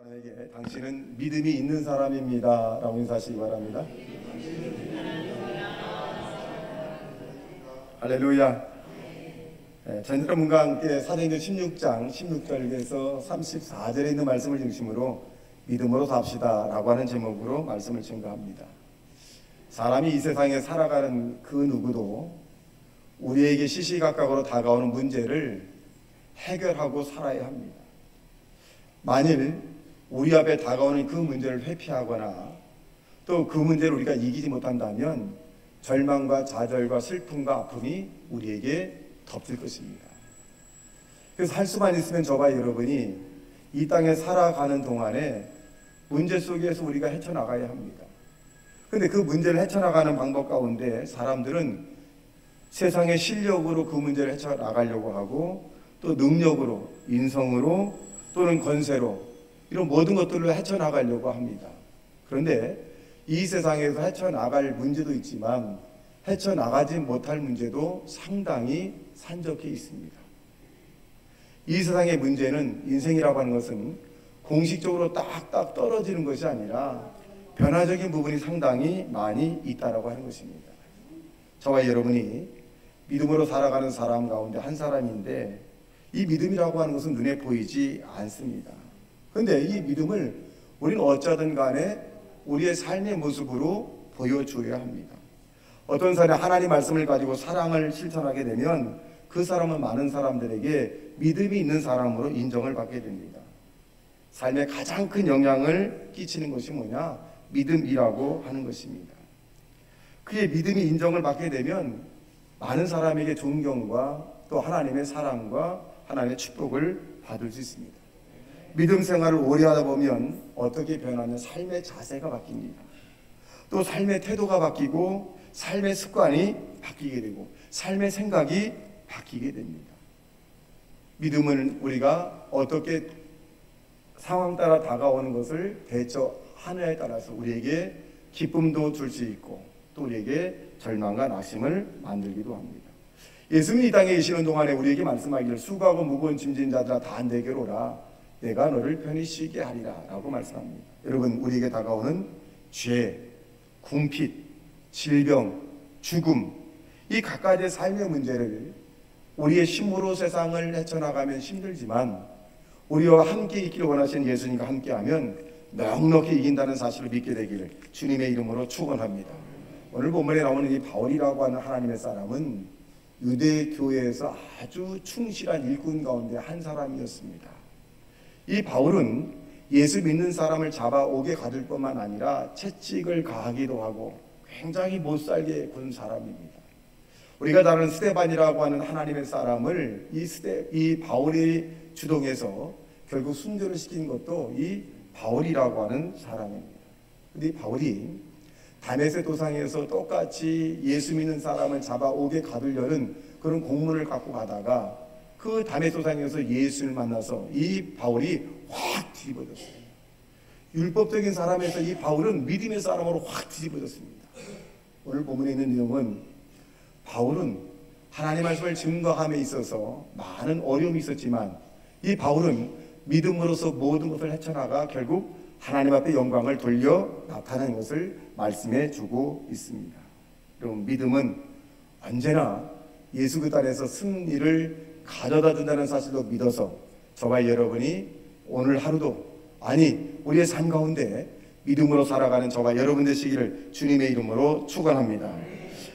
여러분에게 당신은 믿음이 있는 사람입니다 라고 인사하시기 바랍니다. 할렐루야. 저희 여러분과 함께 사도행전 16장 16절에서 34절에 있는 말씀을 중심으로 믿음으로 삽시다 라고 하는 제목으로 말씀을 증거합니다. 사람이 이 세상에 살아가는 그 누구도 우리에게 시시각각으로 다가오는 문제를 해결하고 살아야 합니다. 만일 우리 앞에 다가오는 그 문제를 회피하거나 또 그 문제를 우리가 이기지 못한다면 절망과 좌절과 슬픔과 아픔이 우리에게 덮칠 것입니다. 그래서 할 수만 있으면 저와 여러분이 이 땅에 살아가는 동안에 문제 속에서 우리가 헤쳐나가야 합니다. 그런데 그 문제를 헤쳐나가는 방법 가운데 사람들은 세상의 실력으로 그 문제를 헤쳐나가려고 하고 또 능력으로, 인성으로 또는 권세로 이런 모든 것들로 헤쳐나가려고 합니다. 그런데 이 세상에서 헤쳐나갈 문제도 있지만 헤쳐나가지 못할 문제도 상당히 산적해 있습니다. 이 세상의 문제는, 인생이라고 하는 것은 공식적으로 딱딱 떨어지는 것이 아니라 변화적인 부분이 상당히 많이 있다라고 하는 것입니다. 저와 여러분이 믿음으로 살아가는 사람 가운데 한 사람인데 이 믿음이라고 하는 것은 눈에 보이지 않습니다. 그런데 이 믿음을 우리는 어쩌든 간에 우리의 삶의 모습으로 보여줘야 합니다. 어떤 사람이 하나님 말씀을 가지고 사랑을 실천하게 되면 그 사람은 많은 사람들에게 믿음이 있는 사람으로 인정을 받게 됩니다. 삶에 가장 큰 영향을 끼치는 것이 뭐냐? 믿음이라고 하는 것입니다. 그의 믿음이 인정을 받게 되면 많은 사람에게 존경과 또 하나님의 사랑과 하나님의 축복을 받을 수 있습니다. 믿음 생활을 오래 하다 보면 어떻게 변하면 삶의 자세가 바뀝니다. 또 삶의 태도가 바뀌고 삶의 습관이 바뀌게 되고 삶의 생각이 바뀌게 됩니다. 믿음은 우리가 어떻게 상황 따라 다가오는 것을 대처하느냐에 따라서 우리에게 기쁨도 줄 수 있고 또 우리에게 절망과 낙심을 만들기도 합니다. 예수님이 이 땅에 계시는 동안에 우리에게 말씀하기를 수고하고 무거운 짐진 자들아 다 내게로 오라 내가 너를 편히 쉬게 하리라 라고 말씀합니다. 여러분, 우리에게 다가오는 죄, 궁핍, 질병, 죽음, 이 각가지의 삶의 문제를 우리의 힘으로 세상을 헤쳐나가면 힘들지만 우리와 함께 있기를 원하시는 예수님과 함께하면 넉넉히 이긴다는 사실을 믿게 되기를 주님의 이름으로 축원합니다. 오늘 본문에 나오는 이 바울이라고 하는 하나님의 사람은 유대 교회에서 아주 충실한 일꾼 가운데 한 사람이었습니다. 이 바울은 예수 믿는 사람을 잡아오게 가둘 뿐만 아니라 채찍을 가하기도 하고 굉장히 못살게 군 사람입니다. 우리가 다른 스데반이라고 하는 하나님의 사람을 이 바울이 주동해서 결국 순교를 시킨 것도 이 바울이라고 하는 사람입니다. 근데 이 바울이 다메섹 도상에서 똑같이 예수 믿는 사람을 잡아오게 가두려는 그런 공문을 갖고 가다가 그 다메섹 도상에서 예수를 만나서 이 바울이 확 뒤집어졌어요. 율법적인 사람에서 이 바울은 믿음의 사람으로 확 뒤집어졌습니다. 오늘 본문에 있는 내용은 바울은 하나님 말씀을 증거함에 있어서 많은 어려움이 있었지만 이 바울은 믿음으로서 모든 것을 헤쳐나가 결국 하나님 앞에 영광을 돌려 나타내는 것을 말씀해 주고 있습니다. 여러분, 믿음은 언제나 예수 그 안에서 승리를 가져다 준다는 사실도 믿어서 저와 여러분이 오늘 하루도, 아니 우리의 삶 가운데 믿음으로 살아가는 저와 여러분 되시기를 주님의 이름으로 축원합니다.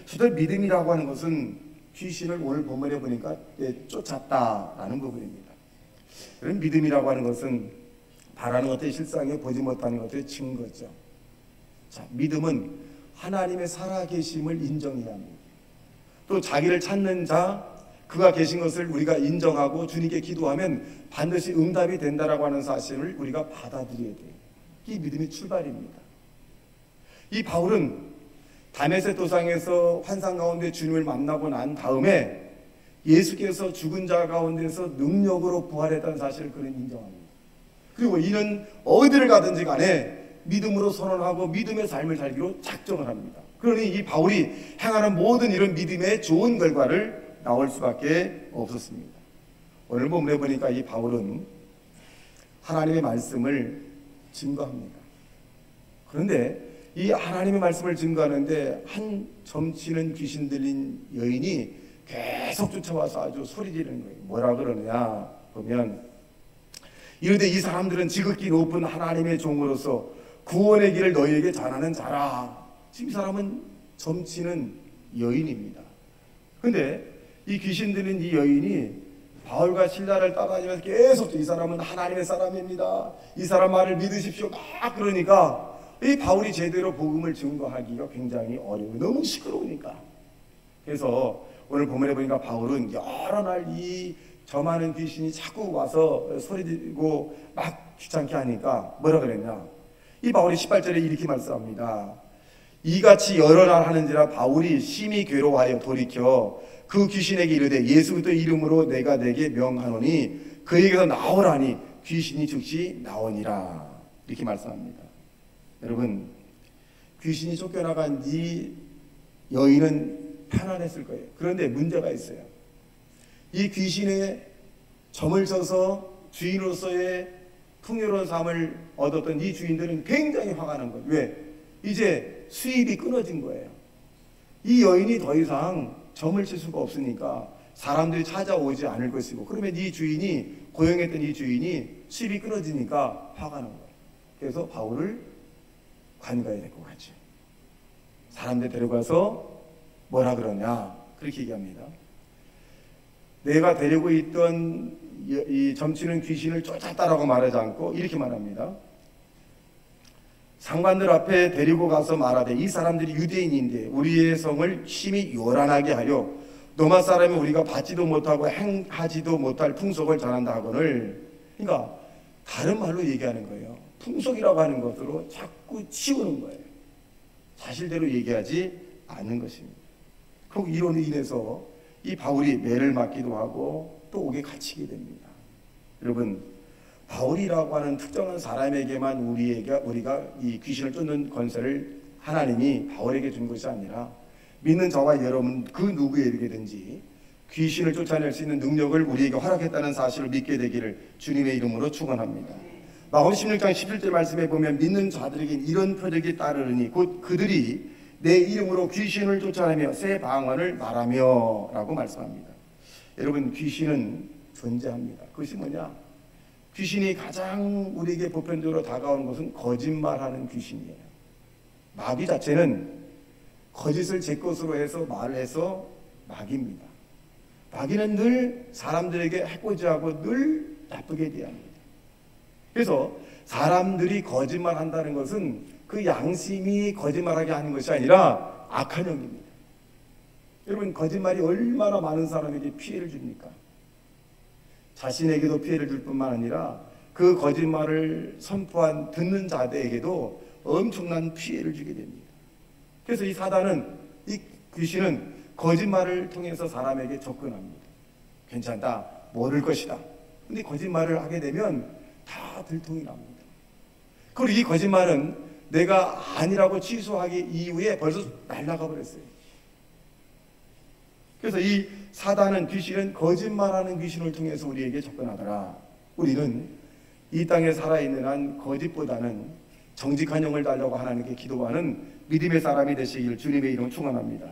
수도 믿음이라고 하는 것은 귀신을 오늘 본문에 보니까 쫓았다라는 부분입니다. 그런 믿음이라고 하는 것은 바라는 것들이 실상에 보지 못하는 것들의 증거죠. 자, 믿음은 하나님의 살아계심을 인정해야 합니다. 또 자기를 찾는 자, 그가 계신 것을 우리가 인정하고 주님께 기도하면 반드시 응답이 된다라고 하는 사실을 우리가 받아들여야 돼요. 이 믿음의 출발입니다. 이 바울은 다메섹 도상에서 환상 가운데 주님을 만나고 난 다음에 예수께서 죽은 자 가운데서 능력으로 부활했다는 사실을 그는 인정합니다. 그리고 이는 어디를 가든지 간에 믿음으로 선언하고 믿음의 삶을 살기로 작정을 합니다. 그러니 이 바울이 행하는 모든 이런 믿음의 좋은 결과를 나올 수밖에 없었습니다. 오늘 본문에 보니까 이 바울은 하나님의 말씀을 증거합니다. 그런데 이 하나님의 말씀을 증거하는데 한 점치는 귀신 들린 여인이 계속 쫓아와서 아주 소리 지르는 거예요. 뭐라 그러느냐 보면, 이르되 이 사람들은 지극히 높은 하나님의 종으로서 구원의 길을 너희에게 전하는 자라. 지금 이 사람은 점치는 여인입니다. 그런데 이 귀신 들린 이 여인이 바울과 실라를 따라다니면서 계속 이 사람은 하나님의 사람입니다, 이 사람 말을 믿으십시오 막 그러니까 이 바울이 제대로 복음을 증거하기가 굉장히 어려워요. 너무 시끄러우니까. 그래서 오늘 본문에 보니까 바울은 여러 날 이 저많은 귀신이 자꾸 와서 소리 지르고 막 귀찮게 하니까 뭐라 그랬냐, 이 바울이 18절에 이렇게 말씀합니다. 이같이 여러 날 하는지라 바울이 심히 괴로워하여 돌이켜 그 귀신에게 이르되 예수 그리스도의 이름으로 내가 내게 명하노니 그에게서 나오라니 귀신이 즉시 나오니라. 이렇게 말씀합니다. 여러분, 귀신이 쫓겨나간 이 여인은 편안했을 거예요. 그런데 문제가 있어요. 이 귀신에 점을 쳐서 주인으로서의 풍요로운 삶을 얻었던 이 주인들은 굉장히 화가 난 거예요. 왜? 이제 수입이 끊어진 거예요. 이 여인이 더 이상 점을 칠 수가 없으니까 사람들이 찾아오지 않을 것이고, 그러면 이 주인이, 고용했던 이 주인이 수입이 끊어지니까 화가 난 거예요. 그래서 바울을 관가에 데리고 가죠. 사람들 데려가서 뭐라 그러냐, 그렇게 얘기합니다. 내가 데리고 있던 이 점치는 귀신을 쫓았다라고 말하지 않고 이렇게 말합니다. 상관들 앞에 데리고 가서 말하되 이 사람들이 유대인인데 우리의 성을 심히 요란하게 하여 로마 사람이 우리가 받지도 못하고 행하지도 못할 풍속을 전한다 하거늘. 그러니까 다른 말로 얘기하는 거예요. 풍속이라고 하는 것으로 자꾸 치우는 거예요. 사실대로 얘기하지 않는 것입니다. 그리고 이로 인해서 이 바울이 매를 맞기도 하고 또 옥에 갇히게 됩니다. 여러분, 바울이라고 하는 특정한 사람에게만 우리가 이 귀신을 쫓는 권세를 하나님이 바울에게 준 것이 아니라 믿는 저와 여러분 그 누구에게든지 귀신을 쫓아낼 수 있는 능력을 우리에게 허락했다는 사실을 믿게 되기를 주님의 이름으로 축원합니다. 마가복음 16장 17절 말씀에 보면 믿는 자들에게 이런 표적이 따르니 곧 그들이 내 이름으로 귀신을 쫓아내며 새 방언을 말하며 라고 말씀합니다. 여러분, 귀신은 존재합니다. 그것이 뭐냐? 귀신이 가장 우리에게 보편적으로 다가오는 것은 거짓말하는 귀신이에요. 마귀 자체는 거짓을 제 것으로 해서 말을 해서 마귀입니다. 마귀는 늘 사람들에게 해코지하고 늘 나쁘게 대합니다. 그래서 사람들이 거짓말한다는 것은 그 양심이 거짓말하게 하는 것이 아니라 악한 영입니다. 여러분, 거짓말이 얼마나 많은 사람에게 피해를 줍니까? 자신에게도 피해를 줄 뿐만 아니라 그 거짓말을 선포한 듣는 자들에게도 엄청난 피해를 주게 됩니다. 그래서 이 사단은, 이 귀신은 거짓말을 통해서 사람에게 접근합니다. 괜찮다, 모를 것이다. 근데 거짓말을 하게 되면 다 들통이 납니다. 그리고 이 거짓말은 내가 아니라고 취소하기 이후에 벌써 날아가 버렸어요. 그래서 이 사단은, 귀신은 거짓말하는 귀신을 통해서 우리에게 접근하더라. 우리는 이 땅에 살아있는 한 거짓보다는 정직한 영을 달라고 하나님께 기도하는 믿음의 사람이 되시길 주님의 이름으로 축원합니다.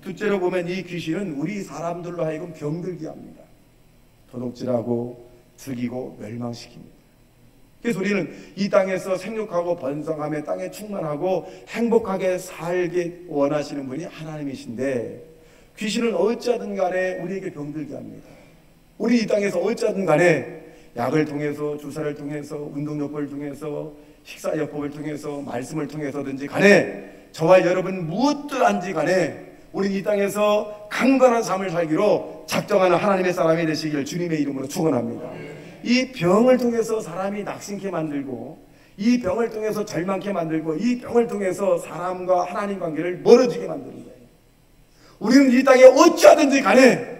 둘째로 보면 이 귀신은 우리 사람들로 하여금 병들게 합니다. 도둑질하고 죽이고 멸망시킵니다. 그래서 우리는 이 땅에서 생육하고 번성하며 땅에 충만하고 행복하게 살게 원하시는 분이 하나님이신데, 귀신은 어찌하든 간에 우리에게 병들게 합니다. 우리 이 땅에서 어찌하든 간에 약을 통해서, 주사를 통해서, 운동요법을 통해서, 식사요법을 통해서, 말씀을 통해서든지 간에 저와 여러분 무엇들한지 간에 우리 이 땅에서 강건한 삶을 살기로 작정하는 하나님의 사람이 되시길 주님의 이름으로 축원합니다. 이 병을 통해서 사람이 낙심케 만들고, 이 병을 통해서 절망케 만들고, 이 병을 통해서 사람과 하나님 관계를 멀어지게 만드는 거예요. 우리는 이 땅에 어찌하든지 간에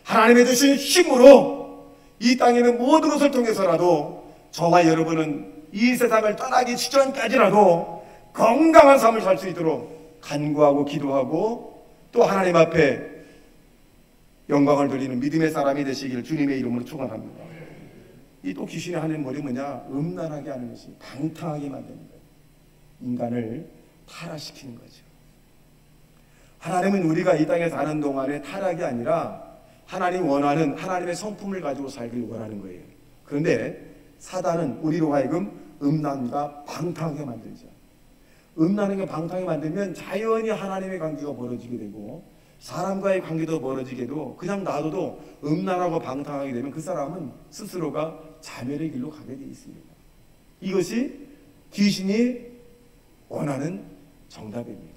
하나님의 주신 힘으로 이 땅에 있는 모든 것을 통해서라도 저와 여러분은 이 세상을 떠나기 직전까지라도 건강한 삶을 살 수 있도록 간구하고 기도하고 또 하나님 앞에 영광을 돌리는 믿음의 사람이 되시기를 주님의 이름으로 축원합니다. 이 또 귀신이 하는 머리 뭐냐? 음란하게 하는 것이, 방탕하게 만드는 거예요. 인간을 타락시키는 거죠. 하나님은 우리가 이 땅에 사는 동안에 타락이 아니라 하나님 원하는 하나님의 성품을 가지고 살길 원하는 거예요. 그런데 사단은 우리로 하여금 음란과 방탕하게 만들죠. 음란하게 방탕하게 만들면 자연히 하나님의 관계가 멀어지게 되고 사람과의 관계도 멀어지게도 그냥 놔둬도 음란하고 방탕하게 되면 그 사람은 스스로가 자멸의 길로 가게 되어 있습니다. 이것이 귀신이 원하는 정답입니다.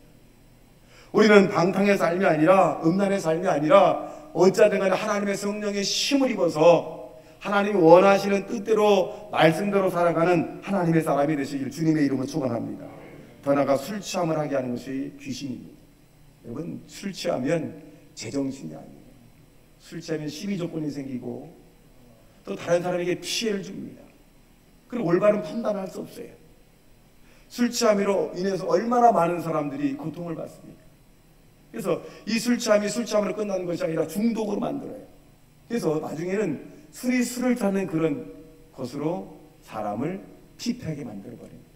우리는 방탕의 삶이 아니라 음란의 삶이 아니라 어찌하든 간에 하나님의 성령의 힘을 입어서 하나님이 원하시는 뜻대로 말씀대로 살아가는 하나님의 사람이 되시길 주님의 이름으로 축원합니다. 더 나아가 술 취함을 하게 하는 것이 귀신입니다. 여러분, 술 취하면 제정신이 아니에요. 술 취하면 시비 조건이 생기고 또 다른 사람에게 피해를 줍니다. 그리고 올바른 판단을 할 수 없어요. 술 취함으로 인해서 얼마나 많은 사람들이 고통을 받습니까? 그래서 이 술 취함이 술 취함으로 끝나는 것이 아니라 중독으로 만들어요. 그래서 나중에는 술이 술을 타는 그런 것으로 사람을 피폐하게 만들어버립니다.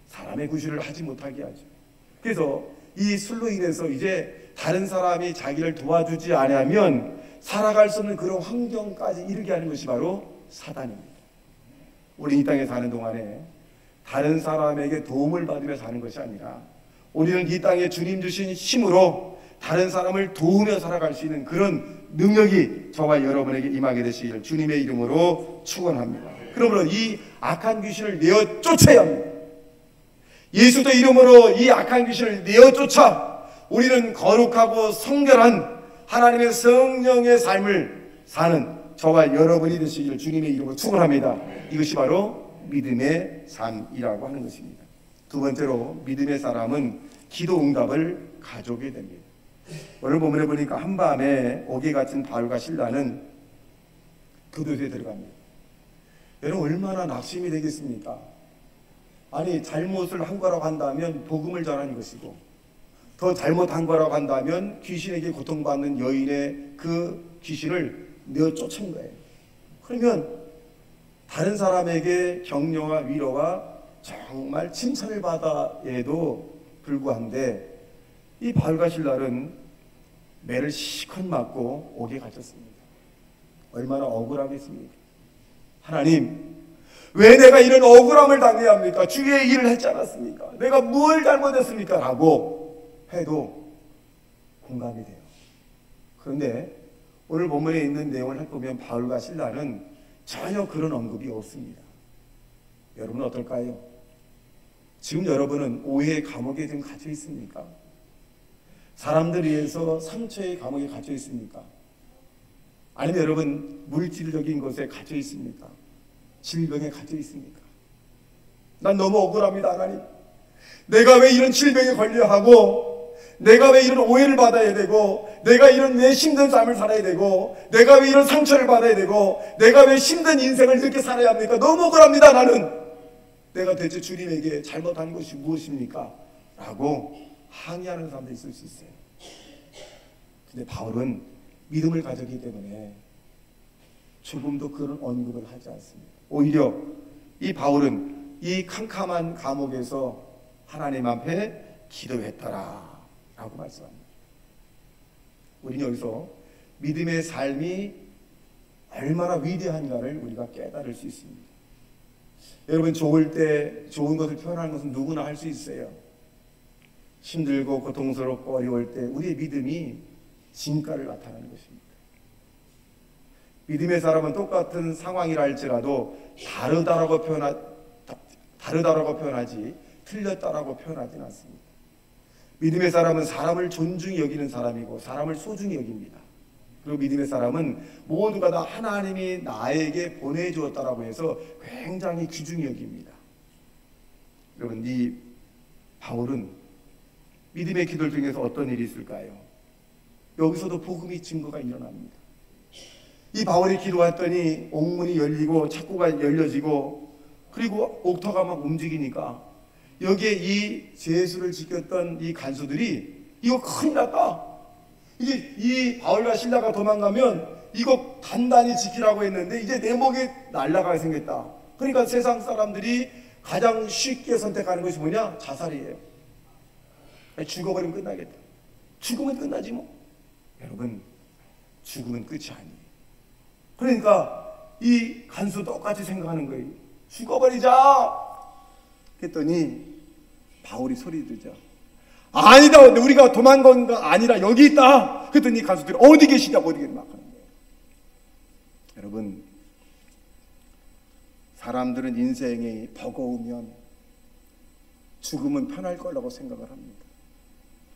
사람의 구실을 하지 못하게 하죠. 그래서 이 술로 인해서 이제 다른 사람이 자기를 도와주지 않으면 살아갈 수 없는 그런 환경까지 이르게 하는 것이 바로 사단입니다. 우리 이 땅에 사는 동안에 다른 사람에게 도움을 받으며 사는 것이 아니라 우리는 이 땅에 주님 주신 힘으로 다른 사람을 도우며 살아갈 수 있는 그런 능력이 저와 여러분에게 임하게 되시기를 주님의 이름으로 축원합니다. 그러므로 이 악한 귀신을 내어 쫓아야 합니다. 예수의 이름으로 이 악한 귀신을 내어 쫓아 우리는 거룩하고 성결한 하나님의 성령의 삶을 사는 저와 여러분이 되시기를 주님의 이름으로 축원합니다. 이것이 바로 믿음의 삶이라고 하는 것입니다. 두 번째로 믿음의 사람은 기도 응답을 가져오게 됩니다. 오늘 본문에 보니까 한밤에 옥에 갇힌 바울과 실라는 교도소에 들어갑니다. 여러분, 얼마나 낙심이 되겠습니까? 아니, 잘못을 한 거라고 한다면 복음을 전하는 것이고 더 잘못한 거라고 한다면 귀신에게 고통받는 여인의 그 귀신을 내어 쫓은 거예요. 그러면 다른 사람에게 격려와 위로와 정말 칭찬을 받아에도 불구한데 이 바울과 실라는 매를 실컷 맞고 옥에 갇혔습니다. 얼마나 억울하겠습니까? 하나님, 왜 내가 이런 억울함을 당해야 합니까? 주의 일을 했지 않았습니까? 내가 뭘 잘못했습니까? 라고 해도 공감이 돼요. 그런데 오늘 본문에 있는 내용을 살펴보면 바울과 실라는 전혀 그런 언급이 없습니다. 여러분은 어떨까요? 지금 여러분은 오해의 감옥에 지금 갇혀 있습니까? 사람들에 의해서 상처의 감옥에 갇혀 있습니까? 아니면 여러분 물질적인 것에 갇혀 있습니까? 질병에 갇혀 있습니까? 난 너무 억울합니다. 하나님, 내가 왜 이런 질병에 걸려야 하고, 내가 왜 이런 오해를 받아야 되고, 내가 이런 왜 힘든 삶을 살아야 되고, 내가 왜 이런 상처를 받아야 되고, 내가 왜 힘든 인생을 이렇게 살아야 합니까? 너무 억울합니다. 나는 내가 대체 주님에게 잘못한 것이 무엇입니까? 라고 항의하는 사람도 있을 수 있어요. 근데 바울은 믿음을 가졌기 때문에 조금도 그런 언급을 하지 않습니다. 오히려 이 바울은 이 캄캄한 감옥에서 하나님 앞에 기도했더라 라고 말씀합니다. 우리는 여기서 믿음의 삶이 얼마나 위대한가를 우리가 깨달을 수 있습니다. 여러분, 좋을 때 좋은 것을 표현하는 것은 누구나 할 수 있어요. 힘들고 고통스럽고 어려울 때 우리의 믿음이 진가를 나타내는 것입니다. 믿음의 사람은 똑같은 상황이라 할지라도 다르다라고 표현하지 틀렸다라고 표현하지는 않습니다. 믿음의 사람은 사람을 존중히 여기는 사람이고 사람을 소중히 여깁니다. 그리고 믿음의 사람은 모두가 다 하나님이 나에게 보내주었다라고 해서 굉장히 귀중히 여깁니다. 여러분, 이 바울은 믿음의 기도를 통해서 어떤 일이 있을까요? 여기서도 복음의 증거가 일어납니다. 이 바울이 기도했더니 옥문이 열리고 창고가 열려지고 그리고 옥터가 막 움직이니까 여기에 이 제수를 지켰던 이 간수들이 이거 큰일 났다. 이게 이 바울과 실라가 도망가면 이거 단단히 지키라고 했는데 이제 내 목이 날아가게 생겼다. 그러니까 세상 사람들이 가장 쉽게 선택하는 것이 뭐냐? 자살이에요. 죽어버리면 끝나겠다. 죽으면 끝나지 뭐. 여러분, 죽으면 끝이 아니에요. 그러니까 이 간수 똑같이 생각하는 거예요. 죽어버리자. 그랬더니 바울이 소리 지르자. 아니다. 우리가 도망간 거 아니라 여기 있다. 그랬더니 간수들이 어디 계시냐고 어디 계시냐고 막 하는 거예요. 여러분, 사람들은 인생이 버거우면 죽으면 편할 거라고 생각을 합니다.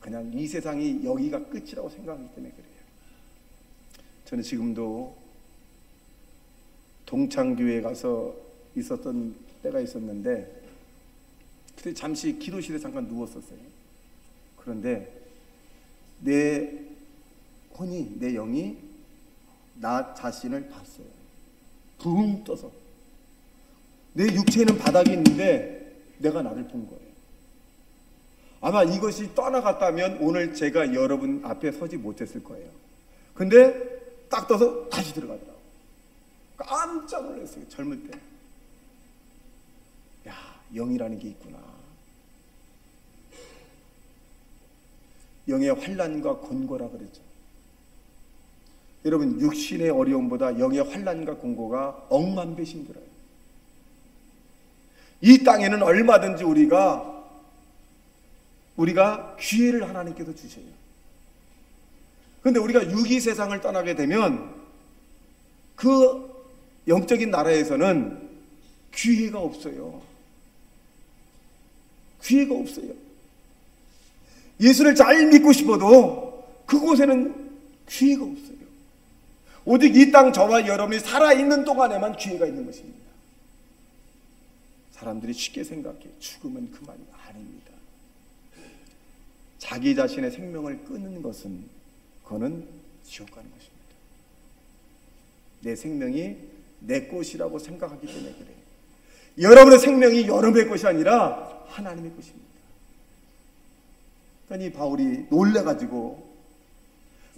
그냥 이 세상이 여기가 끝이라고 생각하기 때문에 그래요. 저는 지금도 동창교회에 가서 있었던 때가 있었는데 그때 잠시 기도실에 잠깐 누웠었어요. 그런데 내 혼이, 내 영이 나 자신을 봤어요. 붕 떠서. 내 육체는 바닥에 있는데 내가 나를 본 거예요. 아마 이것이 떠나갔다면 오늘 제가 여러분 앞에 서지 못했을 거예요. 근데 딱 떠서 다시 들어가더라고요. 깜짝 놀랐어요. 젊을 때. 야, 영이라는 게 있구나. 영의 환난과 곤고라 그랬죠. 여러분, 육신의 어려움보다 영의 환난과 곤고가 억만 배 힘들어요. 이 땅에는 얼마든지 우리가 기회를 하나님께서 주셔요. 그런데 우리가 육이 세상을 떠나게 되면 그 영적인 나라에서는 기회가 없어요. 기회가 없어요. 예수를 잘 믿고 싶어도 그곳에는 기회가 없어요. 오직 이 땅 저와 여러분이 살아있는 동안에만 기회가 있는 것입니다. 사람들이 쉽게 생각해. 죽으면 그만이 아닙니다. 자기 자신의 생명을 끊는 것은 그거는 지옥 가는 것입니다. 내 생명이 내 것이라고 생각하기 때문에 그래요. 여러분의 생명이 여러분의 것이 아니라 하나님의 것입니다. 그러니 바울이 놀래가지고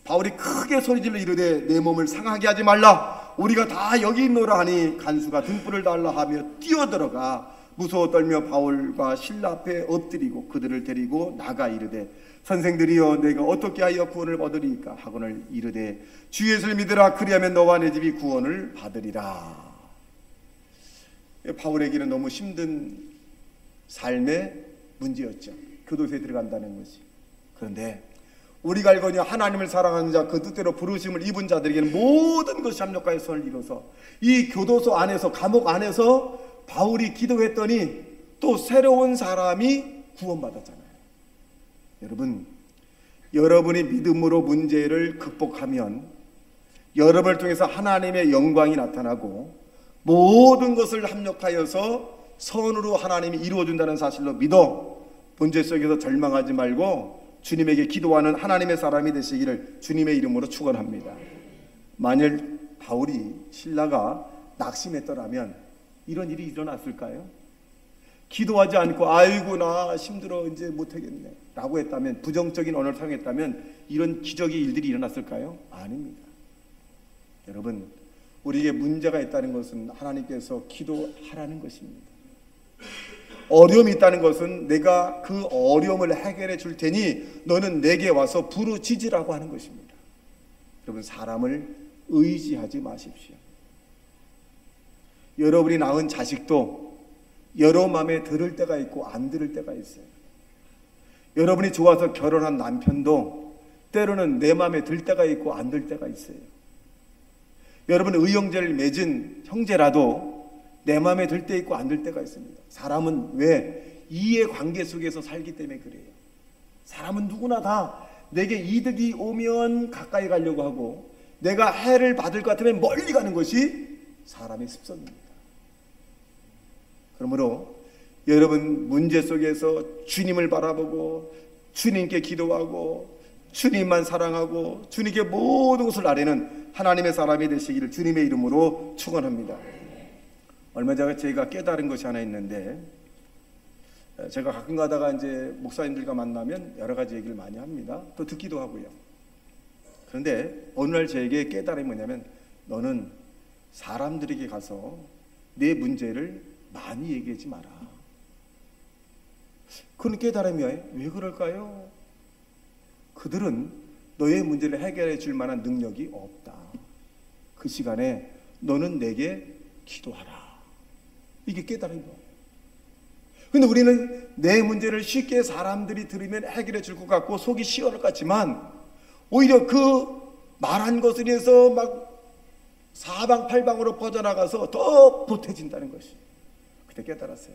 바울이 크게 소리질러 이르되 내 몸을 상하게 하지 말라. 우리가 다 여기 있노라 하니 간수가 등불을 달라 하며 뛰어들어가 무서워 떨며 바울과 실라 앞에 엎드리고 그들을 데리고 나가 이르되 선생들이여 내가 어떻게 하여 구원을 얻으리까 하거늘 이르되 주 예수를 믿으라. 그리하면 너와 내 집이 구원을 받으리라. 바울에게는 너무 힘든 삶의 문제였죠. 교도소에 들어간다는 것이. 그런데 우리가 알거니와 하나님을 사랑하는 자 그 뜻대로 부르심을 입은 자들에게는 모든 것이 합력하여 선을 이뤄서 이 교도소 안에서, 감옥 안에서 바울이 기도했더니 또 새로운 사람이 구원받았잖아요. 여러분, 여러분이 믿음으로 문제를 극복하면 여러분을 통해서 하나님의 영광이 나타나고 모든 것을 합력하여서 선으로 하나님이 이루어준다는 사실로 믿어 문제 속에서 절망하지 말고 주님에게 기도하는 하나님의 사람이 되시기를 주님의 이름으로 축원합니다. 만일 바울이, 신라가 낙심했더라면 이런 일이 일어났을까요? 기도하지 않고 아이고 나 힘들어 이제 못하겠네 라고 했다면, 부정적인 언어를 사용했다면 이런 기적의 일들이 일어났을까요? 아닙니다. 여러분, 우리에게 문제가 있다는 것은 하나님께서 기도하라는 것입니다. 어려움이 있다는 것은 내가 그 어려움을 해결해 줄 테니 너는 내게 와서 부르짖으라고 하는 것입니다. 여러분, 사람을 의지하지 마십시오. 여러분이 낳은 자식도 여러 마음에 들을 때가 있고 안 들을 때가 있어요. 여러분이 좋아서 결혼한 남편도 때로는 내 마음에 들 때가 있고 안 들 때가 있어요. 여러분 의형제를 맺은 형제라도 내 마음에 들 때 있고 안 들 때가 있습니다. 사람은 왜? 이해관계 속에서 살기 때문에 그래요. 사람은 누구나 다 내게 이득이 오면 가까이 가려고 하고 내가 해를 받을 것 같으면 멀리 가는 것이 사람의 습성입니다. 그러므로 여러분 문제 속에서 주님을 바라보고 주님께 기도하고 주님만 사랑하고 주님께 모든 것을 아뢰는 하나님의 사람이 되시기를 주님의 이름으로 축원합니다. 얼마 전에 제가 깨달은 것이 하나 있는데, 제가 가끔 가다가 이제 목사님들과 만나면 여러 가지 얘기를 많이 합니다. 또 듣기도 하고요. 그런데 어느 날 저에게 깨달음이 뭐냐면, 너는 사람들에게 가서 내 문제를 많이 얘기하지 마라. 그런 깨달음이 왜 그럴까요? 그들은 너의 문제를 해결해 줄 만한 능력이 없다. 그 시간에 너는 내게 기도하라. 이게 깨달음인 거예요. 근데 우리는 내 문제를 쉽게 사람들이 들으면 해결해 줄 것 같고 속이 시원할 것 같지만, 오히려 그 말한 것에 대해서 막 사방팔방으로 퍼져나가서 더 보태진다는 것이, 그때 깨달았어요.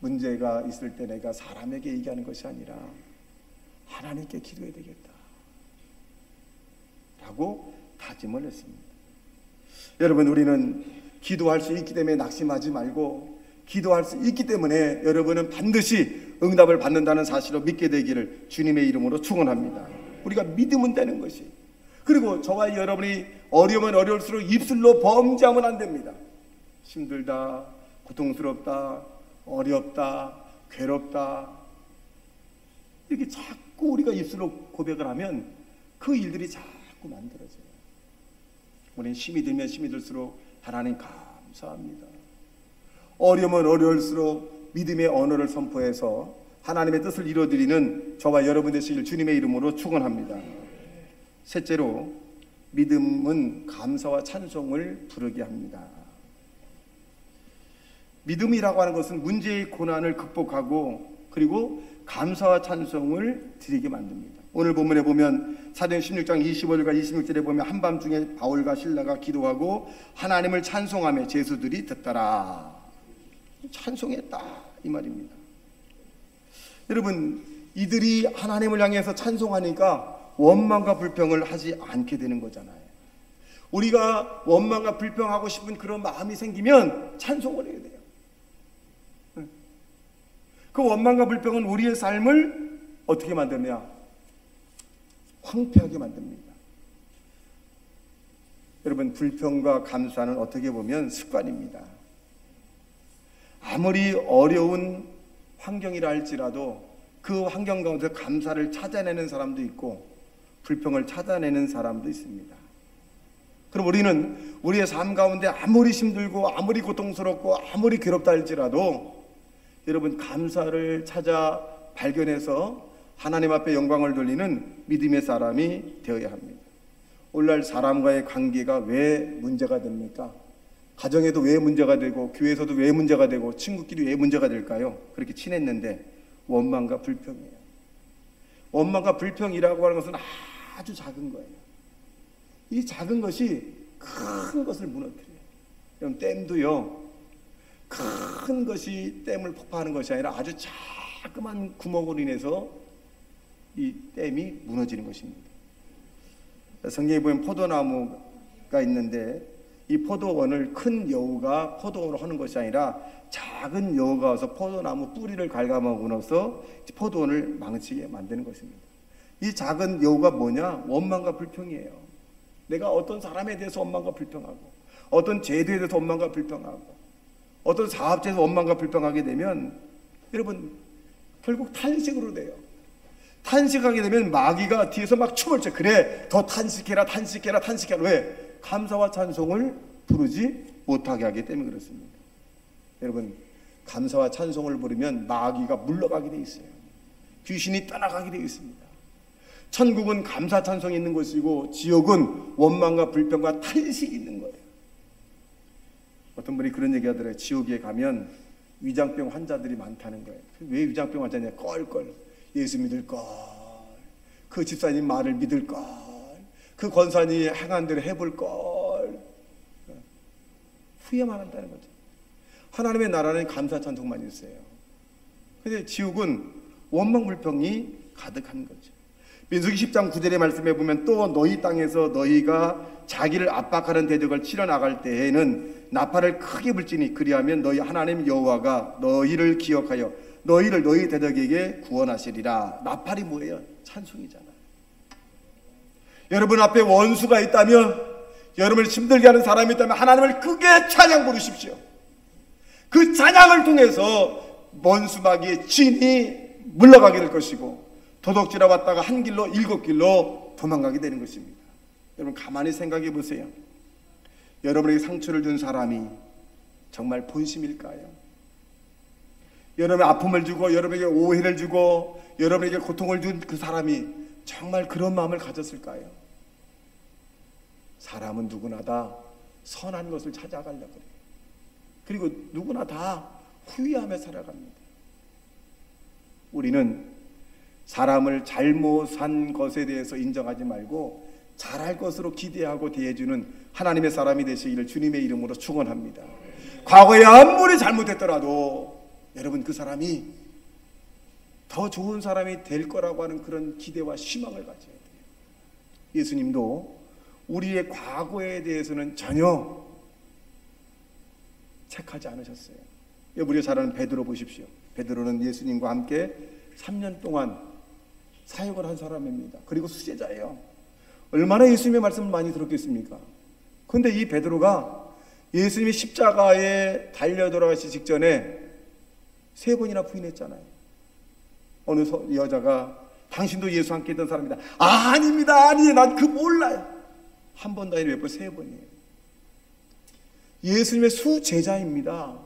문제가 있을 때 내가 사람에게 얘기하는 것이 아니라 하나님께 기도해야 되겠다 라고 다짐을 했습니다. 여러분, 우리는 기도할 수 있기 때문에 낙심하지 말고, 기도할 수 있기 때문에 여러분은 반드시 응답을 받는다는 사실을 믿게 되기를 주님의 이름으로 축원합니다. 우리가 믿으면 되는 것이. 그리고 저와 여러분이 어려우면 어려울수록 입술로 범죄하면 안 됩니다. 힘들다, 고통스럽다, 어렵다, 괴롭다, 이렇게 자꾸 우리가 입술로 고백을 하면 그 일들이 자꾸 만들어져요. 우리는 힘이 들면 힘이 들수록 하나님 감사합니다. 어려우면 어려울수록 믿음의 언어를 선포해서 하나님의 뜻을 이루어드리는 저와 여러분 되시길 주님의 이름으로 축원합니다. 셋째로, 믿음은 감사와 찬송을 부르게 합니다. 믿음이라고 하는 것은 문제의 고난을 극복하고 그리고 감사와 찬송을 드리게 만듭니다. 오늘 본문에 보면 사도행 16장 25절과 26절에 보면 한밤중에 바울과 실라가 기도하고 하나님을 찬송하며 제수들이 듣더라. 찬송했다 이 말입니다. 여러분, 이들이 하나님을 향해서 찬송하니까 원망과 불평을 하지 않게 되는 거잖아요. 우리가 원망과 불평하고 싶은 그런 마음이 생기면 찬송을 해야 돼요. 그 원망과 불평은 우리의 삶을 어떻게 만드냐? 황폐하게 만듭니다. 여러분, 불평과 감사는 어떻게 보면 습관입니다. 아무리 어려운 환경이라 할지라도 그 환경 가운데 감사를 찾아내는 사람도 있고 불평을 찾아내는 사람도 있습니다. 그럼 우리는 우리의 삶 가운데 아무리 힘들고 아무리 고통스럽고 아무리 괴롭다 할지라도 여러분, 감사를 찾아 발견해서 하나님 앞에 영광을 돌리는 믿음의 사람이 되어야 합니다. 오늘날 사람과의 관계가 왜 문제가 됩니까? 가정에도 왜 문제가 되고 교회에서도 왜 문제가 되고 친구끼리 왜 문제가 될까요? 그렇게 친했는데 원망과 불평이에요. 원망과 불평이라고 하는 것은 아주 작은 거예요. 이 작은 것이 큰 것을 무너뜨려요. 여러분, 댐도요, 큰 것이 댐을 폭파하는 것이 아니라 아주 자그만 구멍으로 인해서 이 댐이 무너지는 것입니다. 성경에 보면 포도나무가 있는데 이 포도원을 큰 여우가 포도원을 하는 것이 아니라 작은 여우가 와서 포도나무 뿌리를 갉아먹고 나서 포도원을 망치게 만드는 것입니다. 이 작은 여우가 뭐냐? 원망과 불평이에요. 내가 어떤 사람에 대해서 원망과 불평하고 어떤 제도에 대해서 원망과 불평하고 어떤 사업체에서 원망과 불평하게 되면 여러분, 결국 탄식으로 돼요. 탄식하게 되면 마귀가 뒤에서 막 춤을 춰. 그래, 더 탄식해라, 탄식해라, 탄식해라. 왜? 감사와 찬송을 부르지 못하게 하기 때문에 그렇습니다. 여러분, 감사와 찬송을 부르면 마귀가 물러가게 돼 있어요. 귀신이 떠나가게 돼 있습니다. 천국은 감사 찬송이 있는 곳이고 지옥은 원망과 불평과 탄식이 있는 거예요. 어떤 분이 그런 얘기 하더라고요. 지옥에 가면 위장병 환자들이 많다는 거예요. 왜 위장병 환자냐? 껄껄 예수 믿을 걸, 그 집사님 말을 믿을 걸, 그 권사님이 행한 대로 해볼 걸, 후회만 한다는 거죠. 하나님의 나라는 감사 찬송만 있어요. 근데 지옥은 원망 불평이 가득한 거죠. 민수기 10장 9절의 말씀에 보면 또 너희 땅에서 너희가 자기를 압박하는 대적을 치러 나갈 때에는 나팔을 크게 불지니 그리하면 너희 하나님 여호와가 너희를 기억하여 너희를 너희 대적에게 구원하시리라. 나팔이 뭐예요? 찬송이잖아요. 여러분 앞에 원수가 있다면, 여러분을 힘들게 하는 사람이 있다면 하나님을 크게 찬양 부르십시오. 그 찬양을 통해서 원수 마귀의 진이 물러가게 될 것이고 도둑질하 왔다가 한 길로 7길로 도망가게 되는 것입니다. 여러분 가만히 생각해 보세요. 여러분에게 상처를 준 사람이 정말 본심일까요? 여러분의 아픔을 주고 여러분에게 오해를 주고 여러분에게 고통을 준 그 사람이 정말 그런 마음을 가졌을까요? 사람은 누구나 다 선한 것을 찾아가려고 그래요. 그리고 누구나 다 후회하며 살아갑니다. 우리는 사람을 잘못한 것에 대해서 인정하지 말고 잘할 것으로 기대하고 대해주는 하나님의 사람이 되시기를 주님의 이름으로 축원합니다. 과거에 아무리 잘못했더라도 여러분 그 사람이 더 좋은 사람이 될 거라고 하는 그런 기대와 희망을 가져야 돼요. 예수님도 우리의 과거에 대해서는 전혀 책하지 않으셨어요. 우리가 잘 아는 베드로 보십시오. 베드로는 예수님과 함께 3년 동안 사역을 한 사람입니다. 그리고 수제자예요. 얼마나 예수님의 말씀을 많이 들었겠습니까? 그런데 이 베드로가 예수님이 십자가에 달려 돌아가시기 직전에 3번이나 부인했잖아요. 어느 여자가 당신도 예수 함께 했던 사람이다. 아닙니다. 아니에요. 난 그 몰라요. 한 번도 아니라 몇 번, 3번이에요. 예수님의 수제자입니다.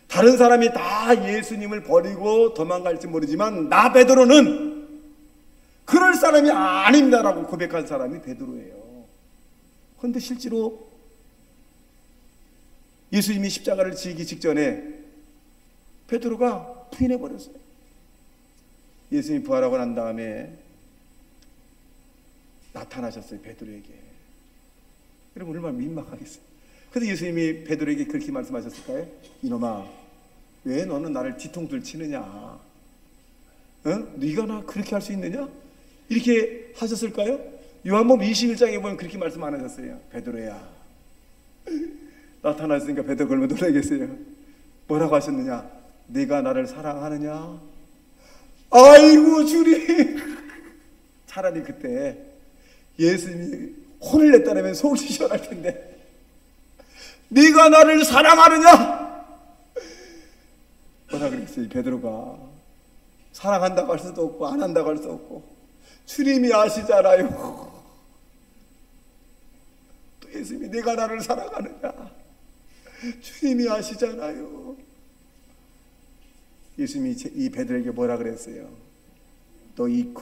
다른 사람이 다 예수님을 버리고 도망갈지 모르지만 나 베드로는 그럴 사람이 아닙니다라고 고백한 사람이 베드로예요. 그런데 실제로 예수님이 십자가를 지기 직전에 베드로가 부인해버렸어요. 예수님이 부활하고 난 다음에 나타나셨어요. 베드로에게. 여러분 얼마나 민망하겠어요. 그래서 예수님이 베드로에게 그렇게 말씀하셨을까요? 이놈아, 왜 너는 나를 뒤통수를 치느냐? 네가 나 그렇게 할 수 있느냐? 이렇게 하셨을까요? 요한복음 21장에 보면 그렇게 말씀 안 하셨어요. 베드로야, 나타났으니까 베드로 걸면 놀라겠어요. 뭐라고 하셨느냐? 네가 나를 사랑하느냐? 아이고 주님. 차라리 그때 예수님이 혼을 냈다면 속이 시원할 텐데 네가 나를 사랑하느냐? 뭐라 그랬어요? 베드로가 사랑한다고 할 수도 없고 안 한다고 할 수도 없고 주님이 아시잖아요. 또 예수님이 네가 나를 사랑하느냐? 주님이 아시잖아요. 예수님이 이 베드로에게 뭐라 그랬어요? 너 이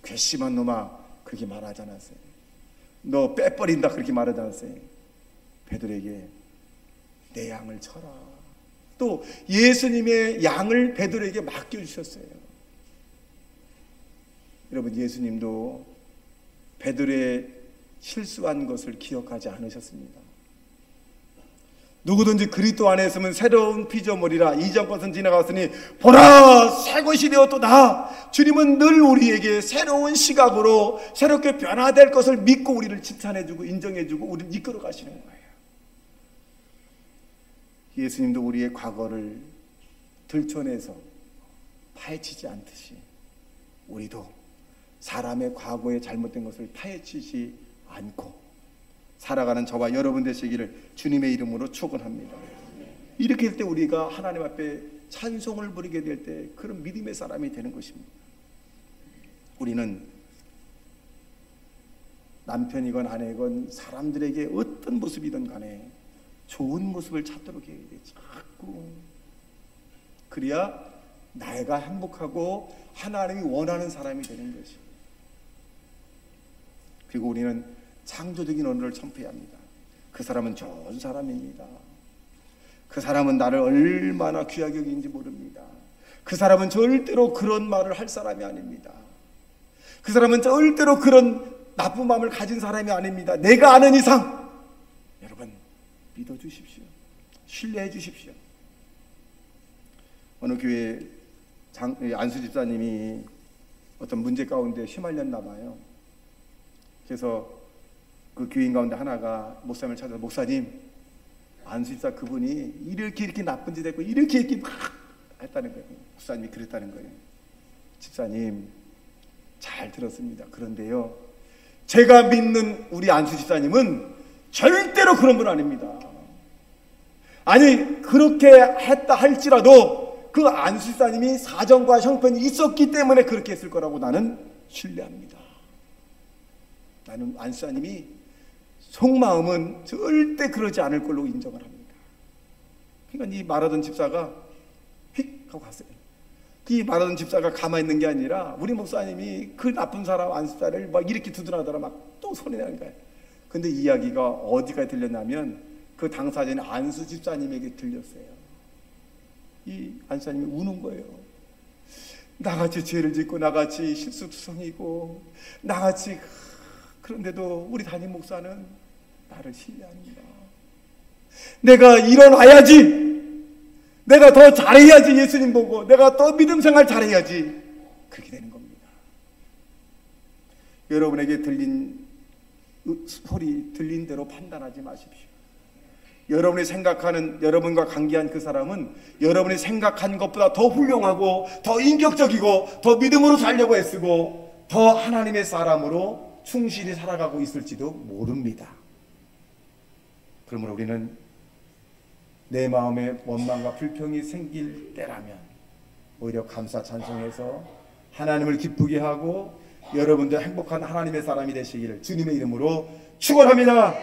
괘씸한 놈아, 그렇게 말하지 않았어요. 너 빼버린다, 그렇게 말하지 않았어요. 베드로에게 내 양을 쳐라. 또 예수님의 양을 베드로에게 맡겨주셨어요. 여러분 예수님도 베드로의 실수한 것을 기억하지 않으셨습니다. 누구든지 그리스도 안에 있으면 새로운 피조물이라 이전 것은 지나갔으니 보라 새 것이 되었도다. 주님은 늘 우리에게 새로운 시각으로 새롭게 변화될 것을 믿고 우리를 칭찬해주고 인정해주고 우리를 이끌어 가시는 거예요. 예수님도 우리의 과거를 들춰내서 파헤치지 않듯이 우리도 사람의 과거에 잘못된 것을 파헤치지 않고 살아가는 저와 여러분 되시기를 주님의 이름으로 축원합니다. 이렇게 할 때 우리가 하나님 앞에 찬송을 부리게 될 때 그런 믿음의 사람이 되는 것입니다. 우리는 남편이건 아내건 사람들에게 어떤 모습이든 간에 좋은 모습을 찾도록 해야 돼. 자꾸 그래야 내가 행복하고 하나님이 원하는 사람이 되는 것이. 그리고 우리는 창조적인 언어를 선포해야 합니다. 그 사람은 좋은 사람입니다. 그 사람은 나를 얼마나 귀하게 여기는지 모릅니다. 그 사람은 절대로 그런 말을 할 사람이 아닙니다. 그 사람은 절대로 그런 나쁜 마음을 가진 사람이 아닙니다. 내가 아는 이상 여러분 믿어주십시오. 신뢰해 주십시오. 어느 교회 안수 집사님이 어떤 문제 가운데 휘말렸나 봐요. 그래서 그 교인 가운데 하나가 목사님을 찾아서 목사님, 안수 집사 그분이 이렇게 나쁜 짓 했고 이렇게 막 했다는 거예요. 목사님이 그랬다는 거예요. 집사님 잘 들었습니다. 그런데요, 제가 믿는 우리 안수 집사님은 절대로 그런 분 아닙니다. 아니 그렇게 했다 할지라도 그 안수 집사님이 사정과 형편이 있었기 때문에 그렇게 했을 거라고 나는 신뢰합니다. 나는 안수사님이 속마음은 절대 그러지 않을 걸로 인정을 합니다. 그러니까 이 말하던 집사가 휙 하고 갔어요. 그 말하던 집사가 가만히 있는 게 아니라 우리 목사님이 그 나쁜 사람 안수사를 막 이렇게 두드러나더라 막 또 소리 나는 거예요. 근데 이야기가 어디까지 들렸냐면 그 당사자인 안수 집사님에게 들렸어요. 이 안수사님이 우는 거예요. 나같이 죄를 짓고 나같이 실수투성이고 나같이 그런데도 우리 담임 목사는 나를 신뢰합니다. 내가 일어나야지, 내가 더 잘해야지, 예수님 보고 내가 더 믿음 생활 잘해야지. 그렇게 되는 겁니다. 여러분에게 들린 소리, 들린 대로 판단하지 마십시오. 여러분이 생각하는, 여러분과 관계한 그 사람은 여러분이 생각한 것보다 더 훌륭하고 더 인격적이고 더 믿음으로 살려고 애쓰고 더 하나님의 사람으로 충실히 살아가고 있을지도 모릅니다. 그러므로 우리는 내 마음에 원망과 불평이 생길 때라면 오히려 감사 찬송해서 하나님을 기쁘게 하고 여러분들 행복한 하나님의 사람이 되시기를 주님의 이름으로 축원합니다.